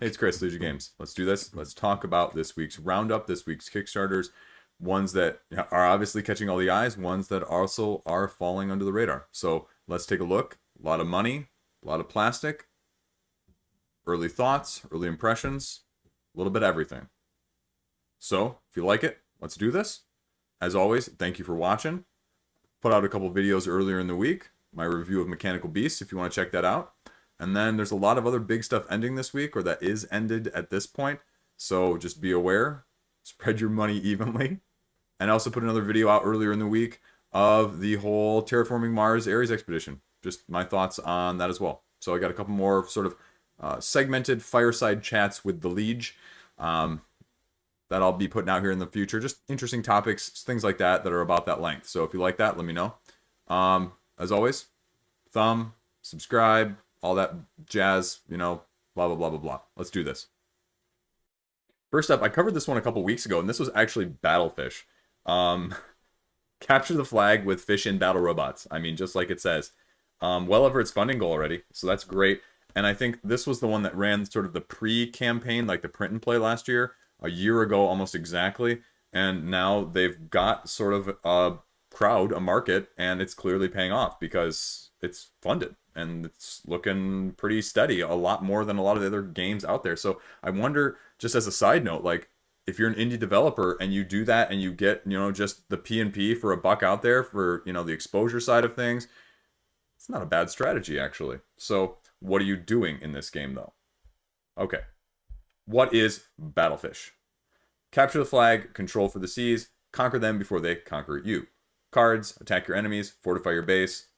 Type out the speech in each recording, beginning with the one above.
Hey, it's Chris, Liege Games. Let's do this. Let's talk about this week's roundup, this week's Kickstarters, ones that are obviously catching all the eyes, ones that also are falling under the radar. So let's take a look. A lot of money, a lot of plastic, early thoughts, early impressions, a little bit of everything. So if you like it, let's do this. As always, thank you for watching. Put out a couple videos earlier in the week. My review of Mechanical Beasts, if you want to check that out. And then there's a lot of other big stuff ending this week, or that is ended at this point. So just be aware. Spread your money evenly. And I also put another video out earlier in the week of the whole Terraforming Mars Ares expedition. Just my thoughts on that as well. So I got a couple more sort of segmented fireside chats with the Liege that I'll be putting out here in the future. Just interesting topics, things like that that are about that length. So if you like that, let me know. As always, thumb, subscribe, all that jazz, you know, blah, blah, blah, blah, blah. Let's do this. First up, I covered this one a couple weeks ago, and this was actually BattleFish. Capture the flag with fish in battle robots. I mean, just like it says. Well over its funding goal already, so that's great. And I think this was the one that ran sort of the pre-campaign, like the print and play last year, a year ago almost exactly. And now they've got sort of a crowd, a market, and it's clearly paying off because it's funded. And it's looking pretty steady, a lot more than a lot of the other games out there. So I wonder, just as a side note, like, if you're an indie developer and you do that and you get, you know, just the P&P for $1 out there for, you know, the exposure side of things, it's not a bad strategy, actually. So what are you doing in this game, though? Okay. What is BattleFish? Capture the flag, control for the seas, conquer them before they conquer you. Cards, attack your enemies, fortify your base,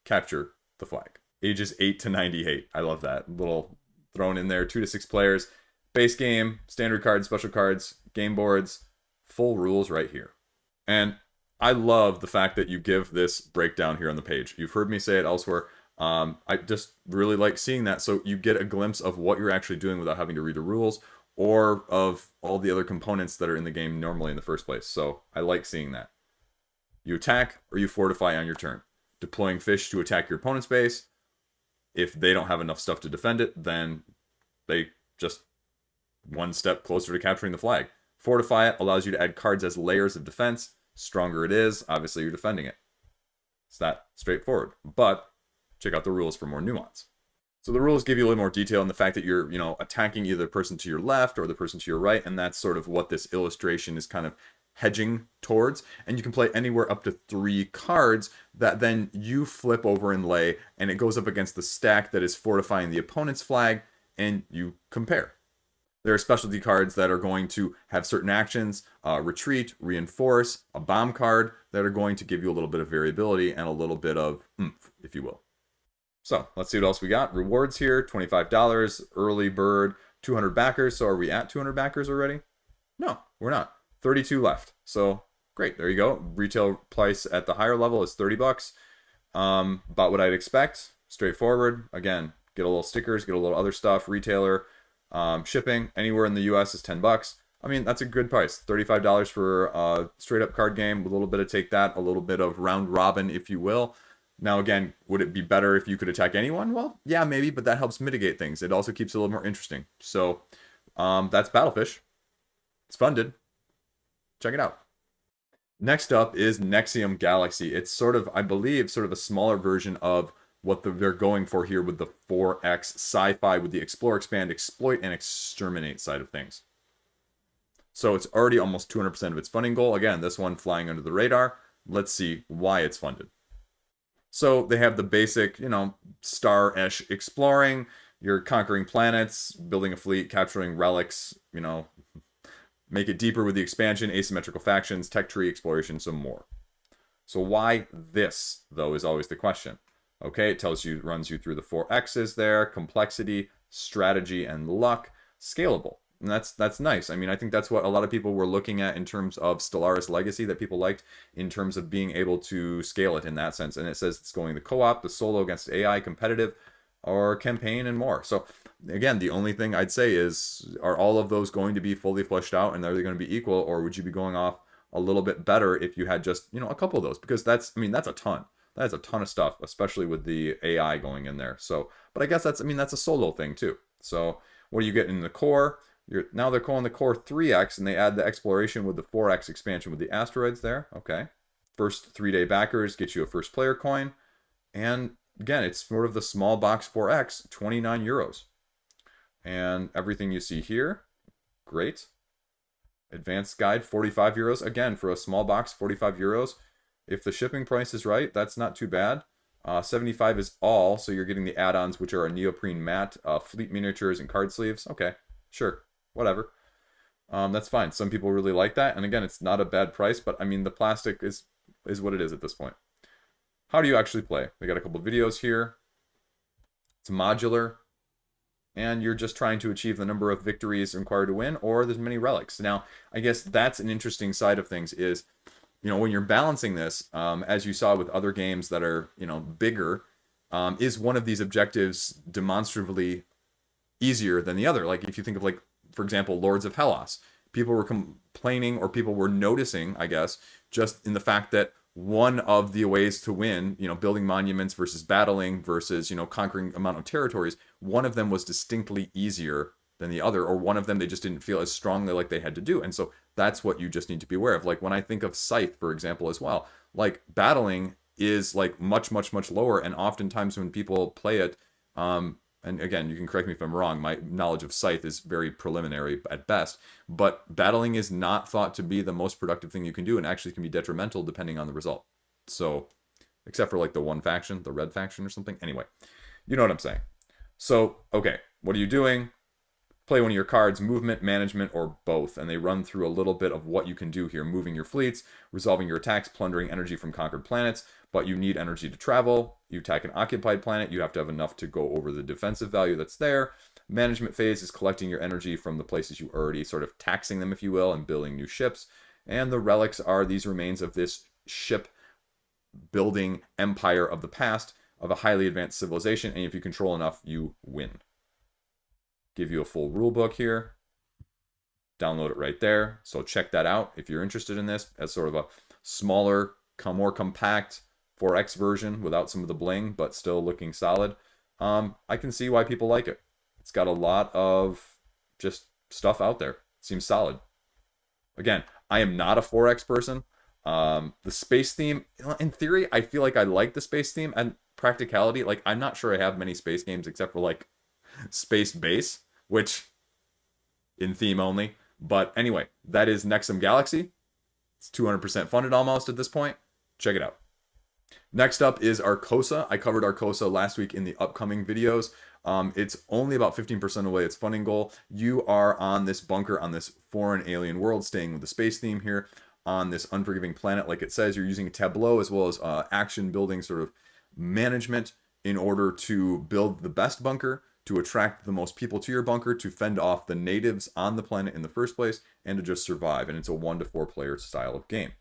capture the flag. Ages 8 to 98. I love that. Little thrown in there. 2 to 6 players. Base game, standard cards, special cards, game boards, full rules right here. And I love the fact that you give this breakdown here on the page. You've heard me say it elsewhere. I just really like seeing that, so you get a glimpse of what you're actually doing without having to read the rules or of all the other components that are in the game normally in the first place. So I like seeing that. You attack or you fortify on your turn. Deploying fish to attack your opponent's base. If they don't have enough stuff to defend it, then they just one step closer to capturing the flag. Fortify it allows you to add cards as layers of defense. Stronger it is, obviously you're defending it. It's that straightforward. But check out the rules for more nuance. So the rules give you a little more detail in the fact that you're, you know, attacking either the person to your left or the person to your right, and that's sort of what this illustration is kind of hedging towards. And you can play anywhere up to 3 cards that then you flip over and lay, and it goes up against the stack that is fortifying the opponent's flag, and you compare. There are specialty cards that are going to have certain actions, retreat, reinforce, a bomb card that are going to give you a little bit of variability and a little bit of oomph, if you will. So let's see what else we got. Rewards here, $25, early bird, 200 backers. So are we at 200 backers already? No, we're not. 32 left. So great, there you go. Retail price at the higher level is $30. About what I'd expect. Straightforward. Again, get a little stickers, get a little other stuff. Retailer. Shipping anywhere in the US is $10. I mean, that's a good price. $35 for a straight up card game with a little bit of take that, a little bit of round robin, if you will. Now, again, would it be better if you could attack anyone? Well, yeah, maybe, but that helps mitigate things. It also keeps it a little more interesting. So that's BattleFish. It's funded. Check it out. Next up is Nexium Galaxy. It's sort of, I believe, sort of a smaller version of what they're going for here with the 4X sci-fi with the explore, expand, exploit, and exterminate side of things. So it's already almost 200% of its funding goal. Again, this one flying under the radar. Let's see why it's funded. So they have the basic, you know, star-ish exploring. You're conquering planets, building a fleet, capturing relics, you know, make it deeper with the expansion, asymmetrical factions, tech tree exploration, some more. So why this, though, is always the question. Okay, it tells you, runs you through the 4 X's there, complexity, strategy, and luck, scalable. And that's nice. I mean, I think that's what a lot of people were looking at in terms of Stellaris Legacy, that people liked in terms of being able to scale it in that sense. And it says it's going the co-op, the solo against AI, competitive, or campaign, and more. So again, the only thing I'd say is, are all of those going to be fully fleshed out, and are they going to be equal, or would you be going off a little bit better if you had just, you know, a couple of those? Because that's, I mean, that's a ton. That's a ton of stuff, especially with the AI going in there. So, but I guess that's, I mean, that's a solo thing too. So What do you get in the core? Now they're calling the core 3X, and they add the exploration with the 4X expansion with the asteroids there. Okay. First 3-day backers get you a first player coin. And again, it's sort of the small box 4X, 29 euros. And everything you see here, great. Advanced guide, 45 euros. Again, for a small box, 45 euros. If the shipping price is right, that's not too bad. 75 is all, so you're getting the add-ons, which are a neoprene mat, fleet miniatures, and card sleeves. Okay, sure, whatever. That's fine. Some people really like that, and again, it's not a bad price, but I mean, the plastic is what it is at this point. How do you actually play? We got a couple videos here. It's modular, and you're just trying to achieve the number of victories required to win, or there's many relics. Now, I guess that's an interesting side of things is, you know, when you're balancing this, as you saw with other games that are, you know, bigger, is one of these objectives demonstrably easier than the other? Like, if you think of, like, for example, Lords of Hellas, people were complaining, or people were noticing, I guess, just in the fact that one of the ways to win, you know, building monuments versus battling versus, you know, conquering amount of territories, one of them was distinctly easier than the other, or one of them they just didn't feel as strongly like they had to do. And so that's what you just need to be aware of. Like, when I think of Scythe, for example, as well, like, battling is like much, much, much lower. And oftentimes when people play it, and again, you can correct me if I'm wrong, my knowledge of Scythe is very preliminary at best, but battling is not thought to be the most productive thing you can do, and actually can be detrimental depending on the result. So, except for like the one faction, the red faction or something. Anyway, you know what I'm saying. So, okay, what are you doing? Play one of your cards, movement, management, or both, and they run through a little bit of what you can do here. Moving your fleets, resolving your attacks, plundering energy from conquered planets, but you need energy to travel. You attack an occupied planet, you have to have enough to go over the defensive value that's there. Management phase is collecting your energy from the places you already, sort of taxing them, if you will, and building new ships. And the relics are these remains of this ship building empire of the past, of a highly advanced civilization, and if you control enough, you win. Give you a full rule book here. Download it right there. So check that out if you're interested in this as sort of a smaller, more compact 4X version without some of the bling, but still looking solid. I can see why people like it. It's got a lot of just stuff out there. Seems solid. Again, I am not a 4X person. The space theme, in theory, I feel like I like the space theme, and practicality, like, I'm not sure I have many space games except for like Space Base, which in theme only. But anyway, that is Nexium Galaxy. It's 200% funded almost at this point. Check it out. Next up is Arkosa. I covered Arkosa last week in the upcoming videos. It's only about 15% away its funding goal. You are on this bunker on this foreign alien world, staying with the space theme here, on this unforgiving planet. Like it says, you're using Tableau as well as action building sort of management in order to build the best bunker, to attract the most people to your bunker, to fend off the natives on the planet in the first place, and to just survive. And it's a 1 to 4 player style of game.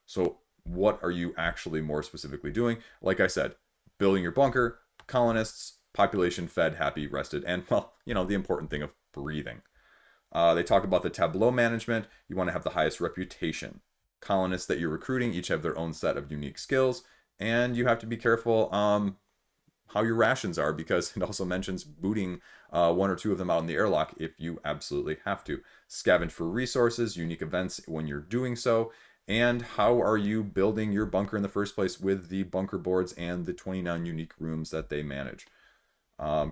So what are you actually more specifically doing? Like I said, building your bunker, colonists, population fed, happy, rested, and, well, you know, the important thing of breathing. They talk about the Tableau management. You want to have the highest reputation. Colonists that you're recruiting each have their own set of unique skills, and you have to be careful how your rations are, because it also mentions booting 1 or 2 of them out in the airlock if you absolutely have to. Scavenge for resources, unique events when you're doing so, and how are you building your bunker in the first place with the bunker boards and the 29 unique rooms that they manage.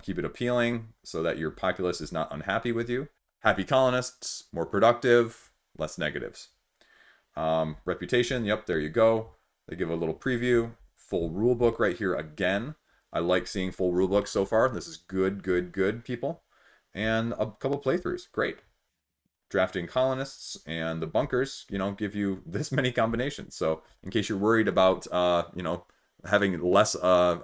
Keep it appealing so that your populace is not unhappy with you. Happy colonists, more productive, less negatives. Reputation, yep, there you go. They give a little preview. Full rule book right here again. I like seeing full rulebook so far. This is good, good, good, people. And a couple playthroughs. Great. Drafting colonists and the bunkers, you know, give you this many combinations. So in case you're worried about, you know, having less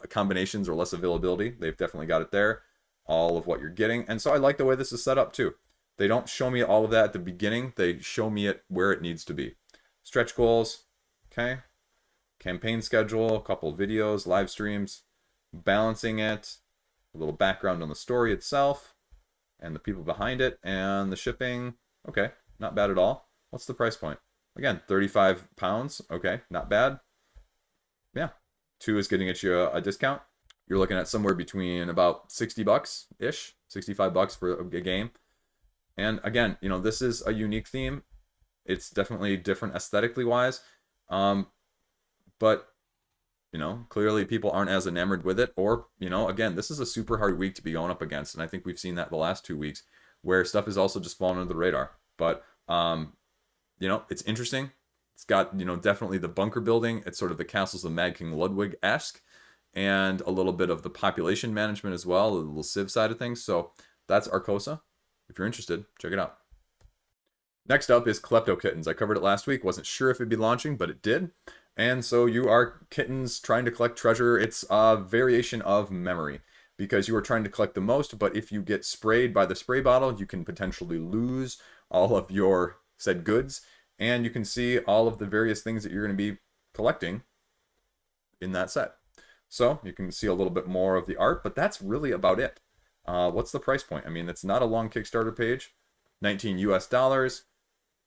combinations or less availability, they've definitely got it there. All of what you're getting. And so I like the way this is set up too. They don't show me all of that at the beginning. They show me it where it needs to be. Stretch goals. Okay. Campaign schedule. A couple videos, live streams. Balancing it, a little background on the story itself, and the people behind it, and the shipping. Okay, not bad at all. What's the price point? Again, £35. Okay, not bad. Yeah, 2 is getting at you a discount. you're looking at somewhere between about 60 bucks ish, 65 bucks for a game. And again, you know, this is a unique theme. It's definitely different aesthetically wise. But you know, clearly people aren't as enamored with it, or, you know, again, this is a super hard week to be going up against, and I think we've seen that the last 2 weeks, where stuff is also just falling under the radar. But, you know, it's interesting. It's got, you know, definitely the bunker building. It's sort of the Castles of Mad King Ludwig-esque, and a little bit of the population management as well, the little Civ side of things. So that's Arkosa. If you're interested, check it out. Next up is Kleptokittens. I covered it last week. Wasn't sure if it'd be launching, but it did. And so you are kittens trying to collect treasure. It's a variation of memory, because you are trying to collect the most, but if you get sprayed by the spray bottle, you can potentially lose all of your said goods, and you can see all of the various things that you're going to be collecting in that set. So you can see a little bit more of the art, but that's really about it. What's the price point? I mean, it's not a long Kickstarter page. $19 US.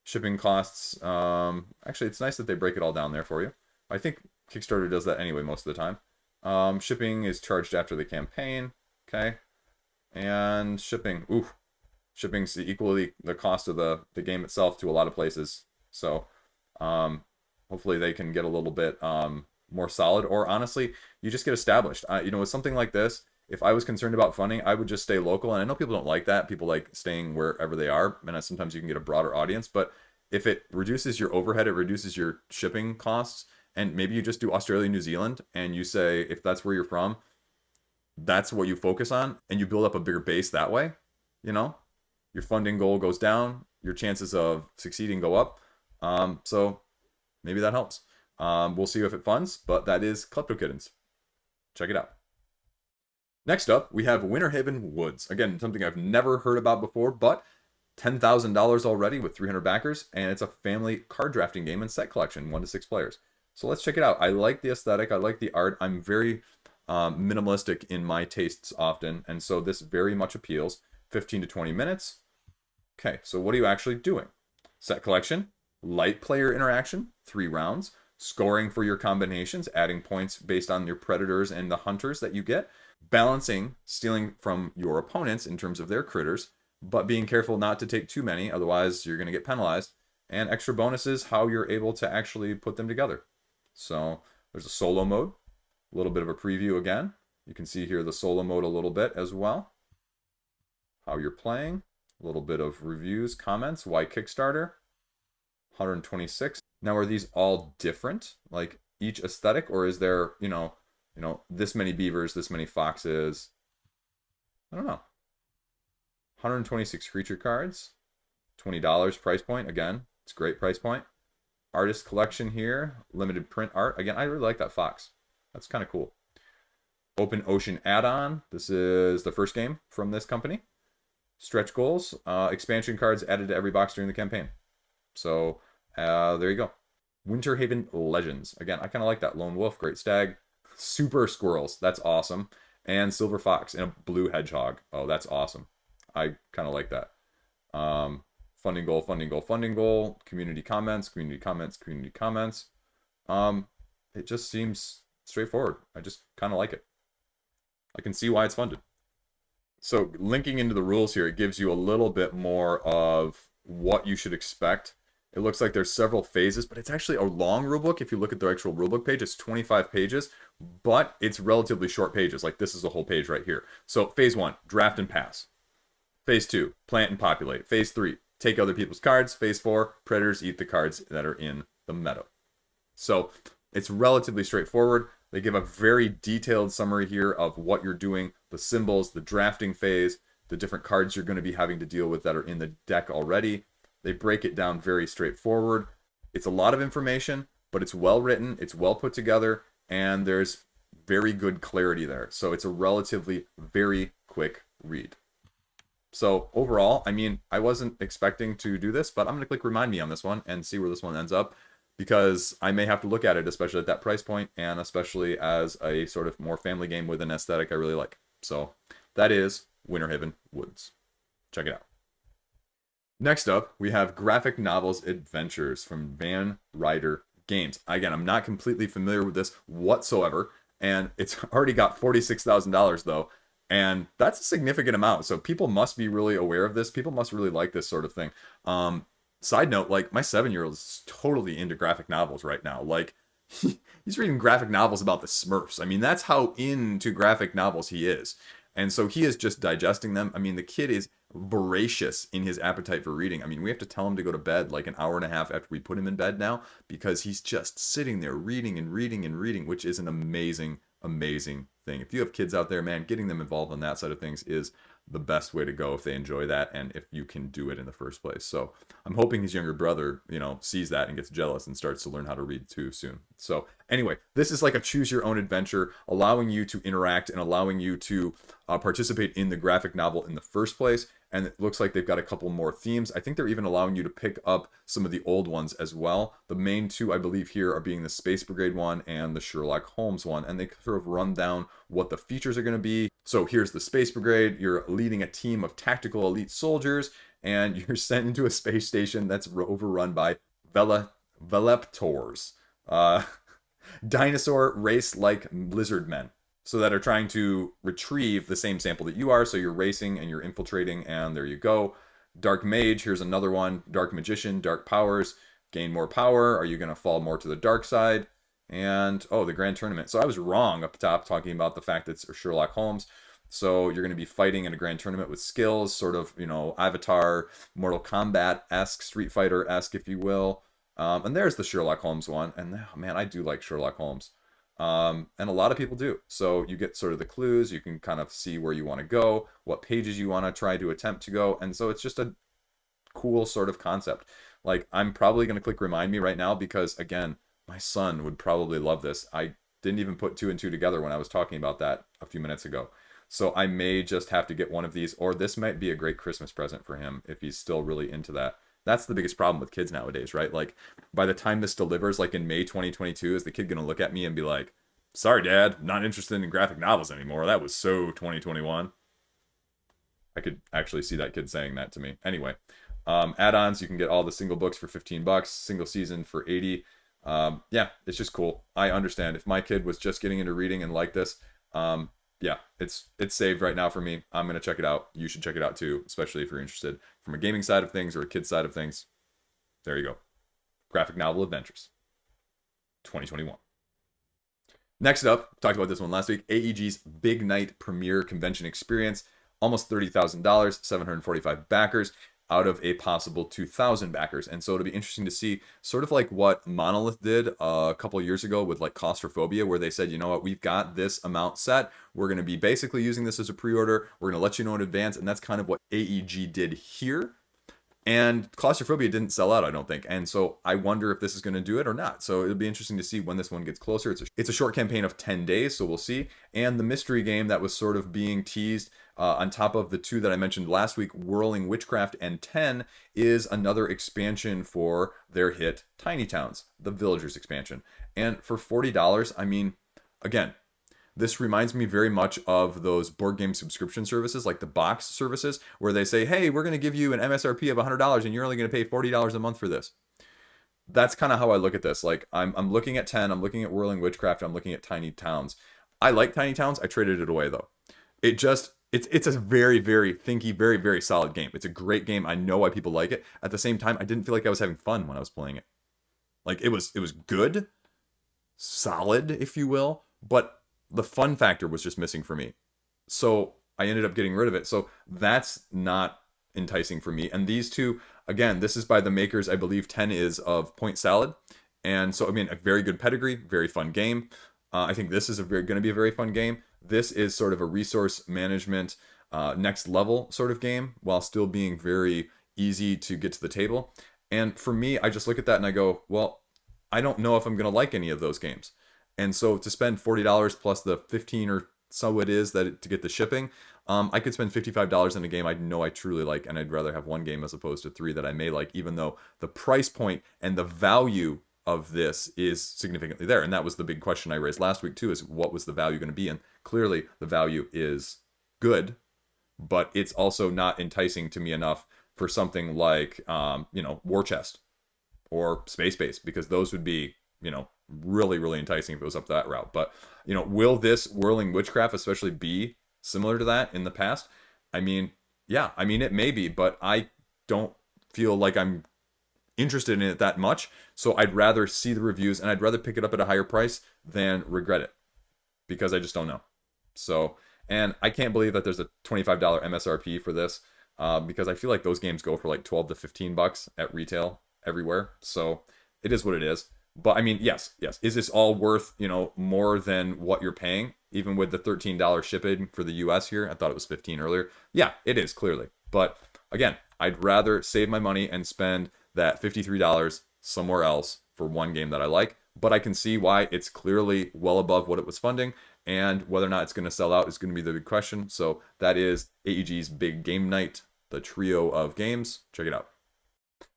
Shipping costs, actually, it's nice that they break it all down there for you. I think Kickstarter does that anyway most of the time. Shipping is charged after the campaign, okay? And shipping, shipping's equally the cost of the game itself to a lot of places. So, hopefully they can get a little bit more solid, or honestly, you just get established. You know, with something like this, if I was concerned about funding, I would just stay local. And I know people don't like that. People like staying wherever they are. And sometimes you can get a broader audience. But if it reduces your overhead, it reduces your shipping costs. And maybe you just do Australia, New Zealand. And you say, if that's where you're from, that's what you focus on. And you build up a bigger base that way. You know, your funding goal goes down. Your chances of succeeding go up. So maybe that helps. We'll see if it funds. But that is Kleptokittens. Check it out. Next up, we have Winterhaven Woods. Again, something I've never heard about before, but $10,000 already with 300 backers, and it's a family card drafting game and set collection, 1 to 6 players. So let's check it out. I like the aesthetic. I like the art. I'm very minimalistic in my tastes often, and so this very much appeals. 15 to 20 minutes. Okay, so what are you actually doing? Set collection, light player interaction, 3 rounds, scoring for your combinations, adding points based on your predators and the hunters that you get, balancing stealing from your opponents in terms of their critters, but being careful not to take too many, otherwise you're going to get penalized, and extra bonuses how you're able to actually put them together. So there's a solo mode, a little bit of a preview again. You can see here the solo mode a little bit as well, how you're playing, a little bit of reviews, comments, why Kickstarter, 126. Now, are these all different, like each aesthetic, or is there, you know, this many beavers, this many foxes? I don't know. 126 creature cards, $20 price point. Again, it's a great price point. Artist collection here, limited print art. Again, I really like that fox. That's kind of cool. Open Ocean add-on. This is the first game from this company. Stretch goals. Expansion cards added to every box during the campaign. So there you go. Winterhaven Legends. Again, I kind of like that. Lone Wolf, Great Stag. Super Squirrels. That's awesome. And Silver Fox and a Blue Hedgehog. Oh, that's awesome. I kind of like that. Funding goal, funding goal, funding goal. Community comments, community comments, community comments. It just seems straightforward. I just kind of like it. I can see why it's funded. So linking into the rules here, it gives you a little bit more of what you should expect. It looks like there's several phases, but it's actually a long rulebook. If you look at the actual rulebook page, it's 25 pages, but it's relatively short pages. Like this is a whole page right here. So phase 1, draft and pass. Phase 2, plant and populate. Phase 3, take other people's cards. Phase 4, predators eat the cards that are in the meadow. So it's relatively straightforward. They give a very detailed summary here of what you're doing, the symbols, the drafting phase, the different cards you're going to be having to deal with that are in the deck already. They break it down very straightforward. It's a lot of information, but it's well written, it's well put together, and there's very good clarity there. So it's a relatively very quick read. So overall, I mean, I wasn't expecting to do this, but I'm going to click Remind Me on this one and see where this one ends up, because I may have to look at it, especially at that price point, and especially as a sort of more family game with an aesthetic I really like. So that is Winterhaven Woods. Check it out. Next up, we have Graphic Novels Adventures from Van Ryder Games. Again, I'm not completely familiar with this whatsoever, and it's already got $46,000 though, and that's a significant amount. So people must be really aware of this. People must really like this sort of thing. Side note, like my 7-year-old is totally into graphic novels right now. Like he's reading graphic novels about the Smurfs. I mean, that's how into graphic novels he is. And so he is just digesting them. I mean, the kid is voracious in his appetite for reading. I mean, we have to tell him to go to bed like an hour and a half after we put him in bed now because he's just sitting there reading and reading and reading, which is an amazing, amazing thing. If you have kids out there, man, getting them involved on that side of things is the best way to go if they enjoy that and if you can do it in the first place. So I'm hoping his younger brother, sees that and gets jealous and starts to learn how to read too soon. So anyway, this is like a choose your own adventure, allowing you to interact and allowing you to participate in the graphic novel in the first place. And it looks like they've got a couple more themes. I think they're even allowing you to pick up some of the old ones as well. The main two, I believe, here are being the Space Brigade one and the Sherlock Holmes one. And they sort of run down what the features are going to be. So here's the Space Brigade. You're leading a team of tactical elite soldiers, and you're sent into a space station that's overrun by Veleptors, dinosaur race-like lizard men. So that are trying to retrieve the same sample that you are. So you're racing and you're infiltrating, and there you go. Dark Mage, here's another one. Dark Magician, Dark Powers, gain more power. Are you going to fall more to the dark side? And, the Grand Tournament. So I was wrong up top talking about the fact that it's Sherlock Holmes. So you're going to be fighting in a Grand Tournament with skills, sort of, Avatar, Mortal Kombat-esque, Street Fighter-esque, if you will. And there's the Sherlock Holmes one. And, man, I do like Sherlock Holmes. And a lot of people do. So you get sort of the clues. You can kind of see where you want to go, what pages you want to try to attempt to go. And so it's just a cool sort of concept. Like, I'm probably going to click Remind Me right now because, again, my son would probably love this. I didn't even put 2 and 2 together when I was talking about that a few minutes ago. So I may just have to get one of these, or this might be a great Christmas present for him if he's still really into that. That's the biggest problem with kids nowadays, right? Like, by the time this delivers, like in May 2022, is the kid going to look at me and be like, sorry, Dad, not interested in graphic novels anymore. That was so 2021. I could actually see that kid saying that to me. Anyway, add-ons, you can get all the single books for $15, single season for $80. Yeah, it's just cool. I understand. If my kid was just getting into reading and like this, yeah, it's saved right now for me. I'm going to check it out. You should check it out too, especially if you're interested from a gaming side of things or a kid side of things. There you go. Graphic Novel Adventures 2021. Next up, talked about this one last week, AEG's Big Night Premiere Convention Experience. Almost $30,000, 745 backers out of a possible 2,000 backers. And so it'll be interesting to see sort of like what Monolith did a couple years ago with like Claustrophobia, where they said, you know what, we've got this amount set. We're going to be basically using this as a pre-order. We're going to let you know in advance. And that's kind of what AEG did here. And Claustrophobia didn't sell out, I don't think. And so I wonder if this is going to do it or not. So it'll be interesting to see when this one gets closer. It's a short campaign of 10 days, so we'll see. And the mystery game that was sort of being teased on top of the 2 that I mentioned last week, Whirling Witchcraft and 10, is another expansion for their hit Tiny Towns, the Villagers expansion. And for $40, I mean, again, this reminds me very much of those board game subscription services, like the box services, where they say, hey, we're going to give you an MSRP of $100 and you're only going to pay $40 a month for this. That's kind of how I look at this. Like, I'm looking at 10, I'm looking at Whirling Witchcraft, I'm looking at Tiny Towns. I like Tiny Towns. I traded it away, though. It's a very, very thinky, very, very solid game. It's a great game. I know why people like it. At the same time, I didn't feel like I was having fun when I was playing it. Like, it was good, solid, if you will, but the fun factor was just missing for me. So I ended up getting rid of it. So that's not enticing for me. And these 2, again, this is by the makers, I believe 10 is of Point Salad. And so, I mean, a very good pedigree, very fun game. I think this is going to be a very fun game. This is sort of a resource management next level sort of game, while still being very easy to get to the table. And for me, I just look at that and I go, well, I don't know if I'm going to like any of those games. And so to spend $40 plus the 15 or so it is that to get the shipping, I could spend $55 in a game I know I truly like, and I'd rather have one game as opposed to 3 that I may like, even though the price point and the value of this is significantly there. And that was the big question I raised last week too, is what was the value going to be? And clearly the value is good, but it's also not enticing to me enough for something like, War Chest or Space Base, because those would be, really, really enticing if it was up that route. But, you know, will this Whirling Witchcraft especially be similar to that in the past? I mean, yeah, I mean, it may be, but I don't feel like I'm interested in it that much. So I'd rather see the reviews and I'd rather pick it up at a higher price than regret it because I just don't know. So, and I can't believe that there's a $25 MSRP for this because I feel like those games go for like 12 to 15 bucks at retail everywhere. So it is what it is. But I mean, yes. Is this all worth, you know, more than what you're paying? Even with the $13 shipping for the US here, I thought it was 15 earlier. Yeah, it is clearly. But again, I'd rather save my money and spend that $53 somewhere else for one game that I like. But I can see why it's clearly well above what it was funding, and whether or not it's going to sell out is going to be the big question. So that is AEG's Big Game Night, the trio of games. Check it out.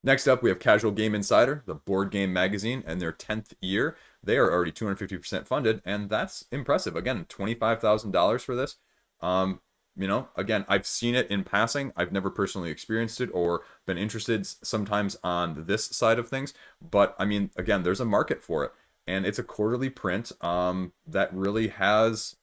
Next up, we have Casual Game Insider, the board game magazine, and their 10th year. They are already 250% funded, and that's impressive. Again, $25,000 for this. You know, again, I've seen it in passing. I've never personally experienced it or been interested sometimes on this side of things. But I mean, again, there's a market for it. And it's a quarterly print that really has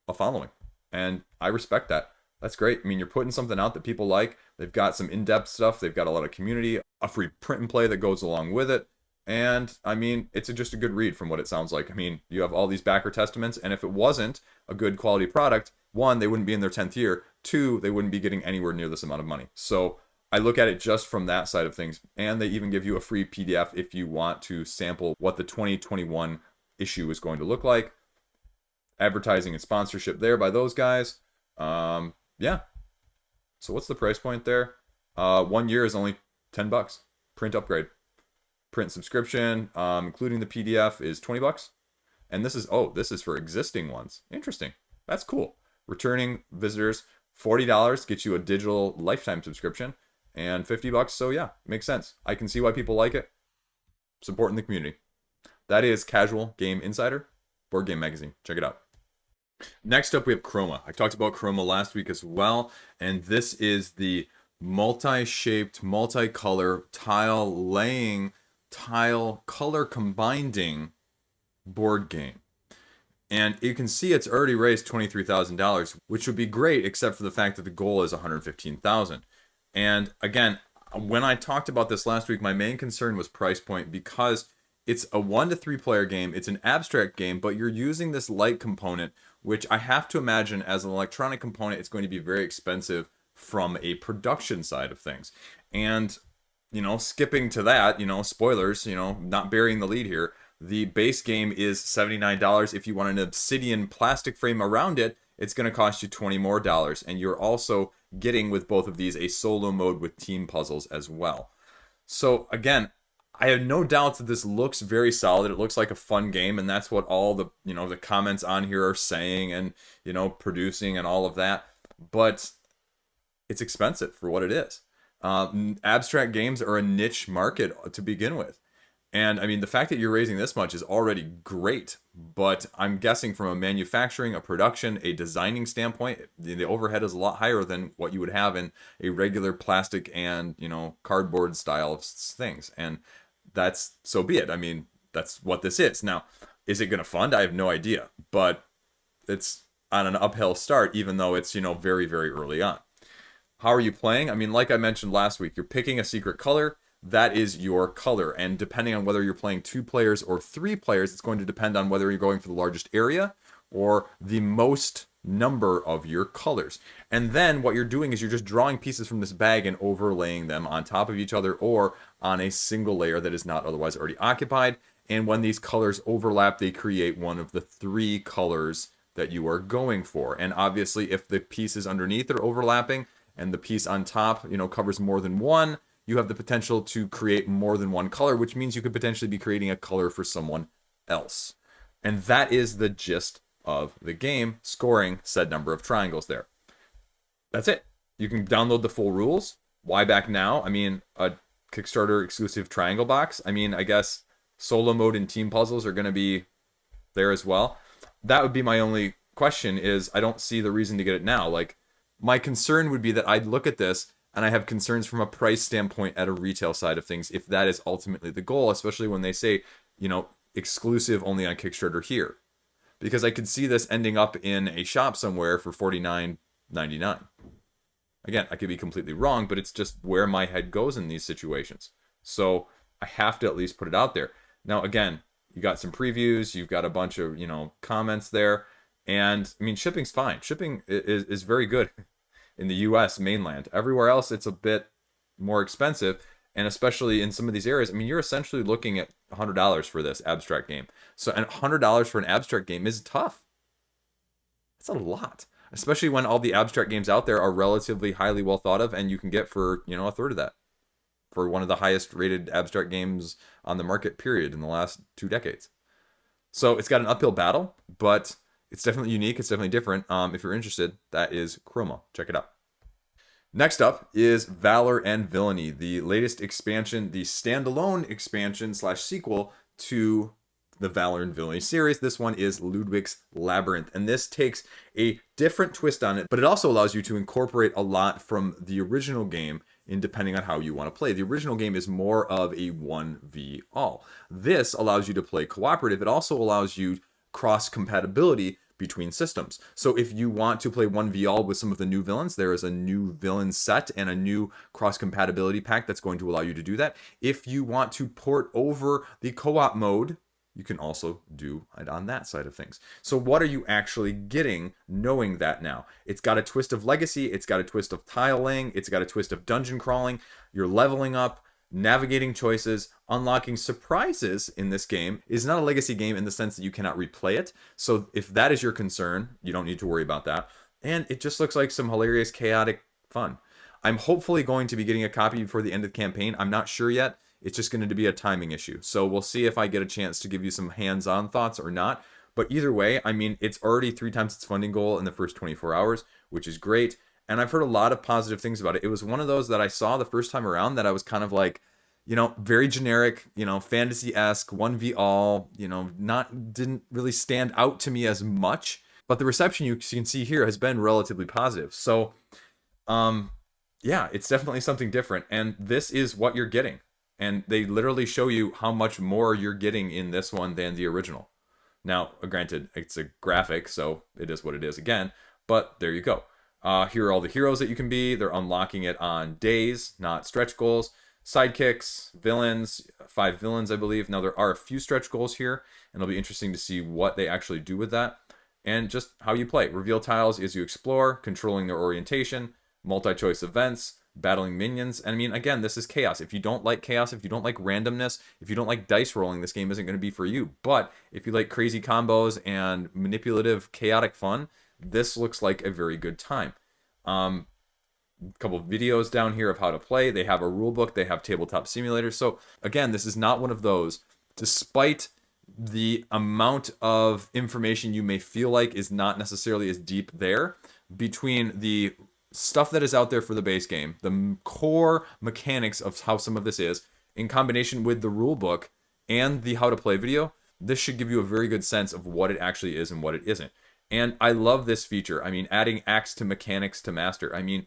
a following. And I respect that. That's great. I mean, you're putting something out that people like. They've got some in-depth stuff. They've got a lot of community, a free print and play that goes along with it. And I mean, it's just a good read from what it sounds like. I mean, you have all these backer testaments, and if it wasn't a good quality product, one, they wouldn't be in their 10th year. Two, they wouldn't be getting anywhere near this amount of money. So I look at it just from that side of things. And they even give you a free PDF if you want to sample what the 2021 issue is going to look like. Advertising and sponsorship there by those guys. Yeah. So what's the price point there? 1 year is only $10. Print upgrade. Print subscription, including the PDF, is $20. And this is for existing ones. Interesting. That's cool. Returning visitors, $40 gets you a digital lifetime subscription, and $50. So yeah, makes sense. I can see why people like it. Supporting the community. That is Casual Game Insider, board game magazine. Check it out. Next up, we have Kroma. I talked about Kroma last week as well, and this is the multi-shaped, multi-color tile laying, tile color combining board game. And you can see it's already raised $23,000, which would be great, except for the fact that the goal is $115,000. And again, when I talked about this last week, my main concern was price point because it's a 1 to 3 player game. It's an abstract game, but you're using this light component, which I have to imagine as an electronic component, it's going to be very expensive from a production side of things. And, you know, skipping to that, you know, spoilers, you know, not burying the lead here. The base game is $79. If you want an obsidian plastic frame around it, it's going to cost you $20 more. And you're also getting with both of these a solo mode with team puzzles as well. So again, I have no doubts that this looks very solid. It looks like a fun game, and that's what all the, you know, the comments on here are saying and, you know, producing and all of that. But it's expensive for what it is. Abstract games are a niche market to begin with. And I mean, the fact that you're raising this much is already great, but I'm guessing from a manufacturing, a production, a designing standpoint, the overhead is a lot higher than what you would have in a regular plastic and, you know, cardboard style of things. And that's, so be it. I mean, that's what this is. Now, is it going to fund? I have no idea, but it's on an uphill start, even though it's, you know, very, very early on. How are you playing? I mean, like I mentioned last week, you're picking a secret color. That is your color, and depending on whether you're playing 2 players or 3 players, it's going to depend on whether you're going for the largest area or the most number of your colors. And then what you're doing is you're just drawing pieces from this bag and overlaying them on top of each other or on a single layer that is not otherwise already occupied. And when these colors overlap, they create one of the 3 colors that you are going for. And obviously, if the pieces underneath are overlapping and the piece on top, you know, covers more than one, you have the potential to create more than one color, which means you could potentially be creating a color for someone else. And that is the gist of the game, scoring said number of triangles there. That's it. You can download the full rules. Why back now? I mean, a Kickstarter exclusive triangle box. I mean, I guess solo mode and team puzzles are going to be there as well. That would be my only question is I don't see the reason to get it now. Like, my concern would be that I'd look at this and I have concerns from a price standpoint at a retail side of things, if that is ultimately the goal, especially when they say, you know, exclusive only on Kickstarter here. Because I could see this ending up in a shop somewhere for $49.99. Again, I could be completely wrong, but it's just where my head goes in these situations. So I have to at least put it out there. Now, again, you got some previews, you've got a bunch of, comments there. And I mean, shipping's fine. Shipping is very good in the US mainland. Everywhere else, it's a bit more expensive. And especially in some of these areas, I mean, you're essentially looking at $100 for this abstract game. So, and $100 for an abstract game is tough. That's a lot, especially when all the abstract games out there are relatively highly well thought of, and you can get for a third of that for one of the highest rated abstract games on the market, period, in the last 2 decades. So it's got an uphill battle, but it's definitely unique. It's definitely different. If you're interested, that is Kroma. Check it out. Next up is Valor and Villainy, the latest expansion, the standalone expansion / sequel to the Valor and Villainy series. This one is Ludwik's Labyrinth, and this takes a different twist on it, but it also allows you to incorporate a lot from the original game in depending on how you want to play. The original game is more of a 1v all. This allows you to play cooperative. It also allows you cross compatibility between systems. So if you want to play 1v all with some of the new villains, there is a new villain set and a new cross-compatibility pack that's going to allow you to do that. If you want to port over the co-op mode, you can also do it on that side of things. So what are you actually getting knowing that now? It's got a twist of legacy, it's got a twist of tile laying, it's got a twist of dungeon crawling, you're leveling up, navigating choices, unlocking surprises in this game. Is not a legacy game in the sense that you cannot replay it. So if that is your concern, you don't need to worry about that. And it just looks like some hilarious, chaotic fun. I'm hopefully going to be getting a copy before the end of the campaign. I'm not sure yet. It's just going to be a timing issue. So we'll see if I get a chance to give you some hands-on thoughts or not. But either way, I mean, it's already 3 times its funding goal in the first 24 hours, which is great. And I've heard a lot of positive things about it. It was one of those that I saw the first time around that I was kind of like, very generic, fantasy-esque, 1v all, didn't really stand out to me as much. But the reception you can see here has been relatively positive. So, yeah, it's definitely something different. And this is what you're getting. And they literally show you how much more you're getting in this one than the original. Now, granted, it's a graphic, so it is what it is again. But there you go. Here are all the heroes that you can be. They're unlocking it on days, not stretch goals. Sidekicks, villains, 5 villains, I believe. Now, there are a few stretch goals here, and it'll be interesting to see what they actually do with that. And just how you play. Reveal tiles as you explore, controlling their orientation, multi-choice events, battling minions. And I mean, again, this is chaos. If you don't like chaos, if you don't like randomness, if you don't like dice rolling, this game isn't going to be for you. But if you like crazy combos and manipulative, chaotic fun, this looks like a very good time. A couple of videos down here of how to play. They have a rule book. They have tabletop simulators. So again, this is not one of those, despite the amount of information you may feel like is not necessarily as deep there, between the stuff that is out there for the base game, the core mechanics of how some of this is, in combination with the rule book and the how to play video, this should give you a very good sense of what it actually is and what it isn't. And I love this feature. I mean, adding axe to mechanics to master. I mean,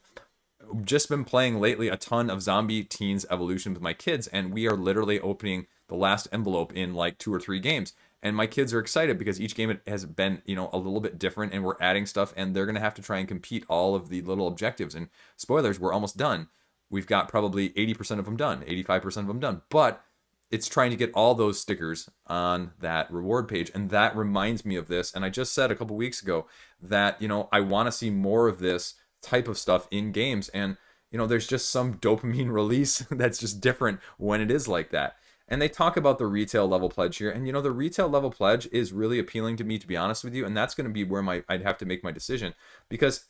just been playing lately a ton of Zombie Teens Evolution with my kids, and we are literally opening the last envelope in like 2 or 3 games. And my kids are excited because each game has been, a little bit different, and we're adding stuff, and they're going to have to try and compete all of the little objectives. And spoilers, we're almost done. We've got probably 80% of them done, 85% of them done. But it's trying to get all those stickers on that reward page. And that reminds me of this. And I just said a couple weeks ago that, I want to see more of this type of stuff in games. And, there's just some dopamine release that's just different when it is like that. And they talk about the retail level pledge here. And, the retail level pledge is really appealing to me, to be honest with you. And that's going to be where I'd have to make my decision. Because,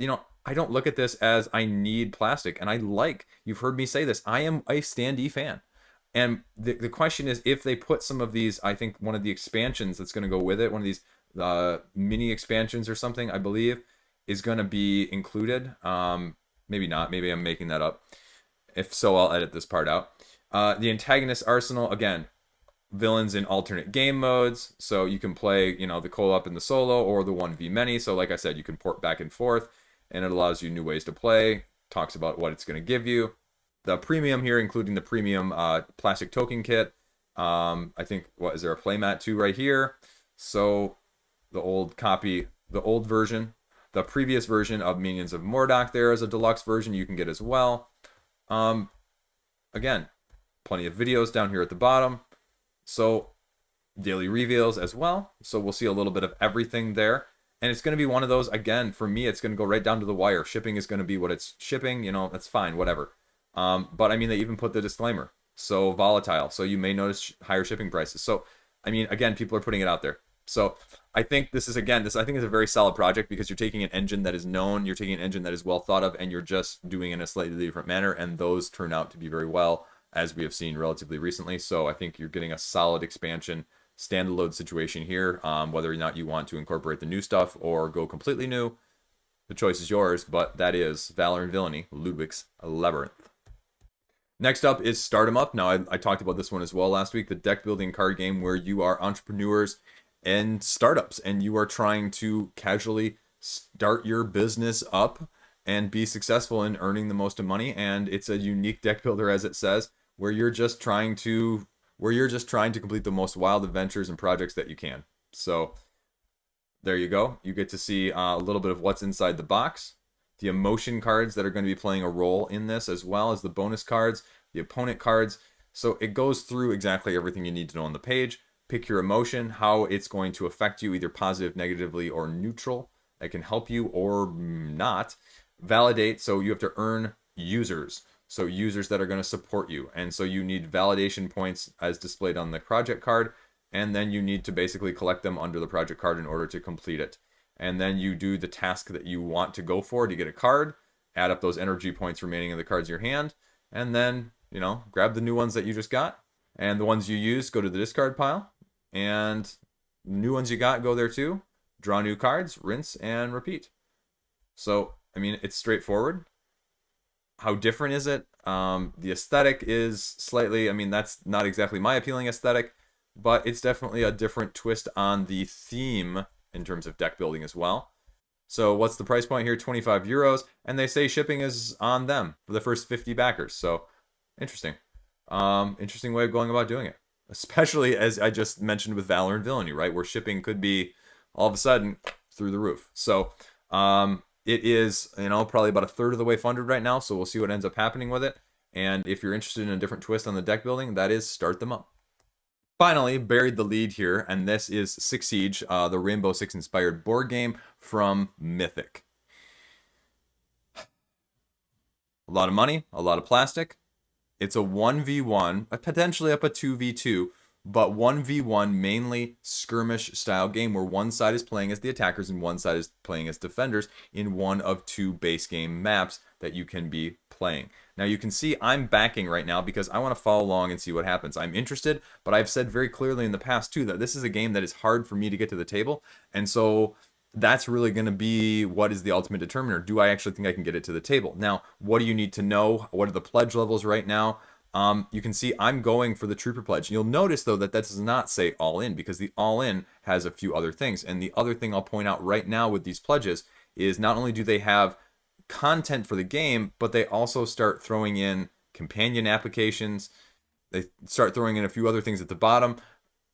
I don't look at this as I need plastic. And you've heard me say this, I am a standee fan. And the question is, if they put some of these, I think one of the expansions that's going to go with it, one of these mini expansions or something, I believe, is going to be included. Maybe not. Maybe I'm making that up. If so, I'll edit this part out. The antagonist arsenal, again, villains in alternate game modes. So you can play, the co-op and the solo, or the 1v many. So like I said, you can port back and forth, and it allows you new ways to play. Talks about what it's going to give you. The premium here, including the premium plastic token kit, I think, what is there, a playmat too right here? So the old copy, the old version, the previous version of Minions of Mordok there is a deluxe version you can get as well. Um, Again, plenty of videos down here at the bottom. So daily reveals as well. So we'll see a little bit of everything there. And it's going to be one of those, again, for me, it's going to go right down to the wire. Shipping is going to be what it's shipping, you know, that's fine, whatever. But I mean, they even put the disclaimer. So volatile. So you may notice higher shipping prices. So, I mean, again, people are putting it out there. So I think this is, again, I think is a very solid project because you're taking an engine that is known, you're taking an engine that is well thought of, and you're just doing it in a slightly different manner. And those turn out to be very well, as we have seen relatively recently. So I think you're getting a solid expansion standalone situation here. Whether or not you want to incorporate the new stuff or go completely new, the choice is yours, but that is Valor and Villainy, Ludwik's Labyrinth. Next up is Start 'em Up. Now, I talked about this one as well last week, the deck building card game where you are entrepreneurs and startups, and you are trying to casually start your business up and be successful in earning the most money. And it's a unique deck builder, as it says, where you're just trying to complete the most wild adventures and projects that you can. So there you go. You get to see a little bit of what's inside the box, the emotion cards that are going to be playing a role in this, as well as the bonus cards, the opponent cards. So it goes through exactly everything you need to know on the page. Pick your emotion, how it's going to affect you, either positive, negatively, or neutral. That can help you or not. Validate, so you have to earn users. So users that are going to support you. And so you need validation points as displayed on the project card. And then you need to basically collect them under the project card in order to complete it. And then you do the task that you want to go for to get a card. Add up those energy points remaining in the cards in your hand. And then, you know, grab the new ones that you just got. And the ones you use go to the discard pile. And new ones you got go there too. Draw new cards, rinse, and repeat. So, I mean, it's straightforward. How different is it? The aesthetic is slightly, I mean, that's not exactly my appealing aesthetic, but it's definitely a different twist on the theme in terms of deck building as well. So what's the price point here? 25 euros, and they say shipping is on them for the first 50 backers. So interesting. Interesting way of going about doing it. Especially as I just mentioned with Valor and Villainy, right? Where shipping could be all of a sudden through the roof. So it is, you know, probably about a third of the way funded right now. So we'll see what ends up happening with it. And if you're interested in a different twist on the deck building, that is Start Them Up. Finally, buried the lead here, and this is Six Siege, the Rainbow Six inspired board game from Mythic. A lot of money, a lot of plastic. It's a 1v1, potentially up a 2v2, but 1v1 mainly skirmish style game where one side is playing as the attackers and one side is playing as defenders in one of two base game maps that you can be playing. Now you can see I'm backing right now because I want to follow along and see what happens. I'm interested, but I've said very clearly in the past too that this is a game that is hard for me to get to the table, and so that's really going to be what is the ultimate determiner. Do I actually think I can get it to the table? Now, what do you need to know? What are the pledge levels right now? You can see I'm going for the Trooper Pledge. You'll notice, though, that does not say all in because the all in has a few other things. And the other thing I'll point out right now with these pledges is not only do they have content for the game, but they also start throwing in companion applications. They start throwing in a few other things at the bottom,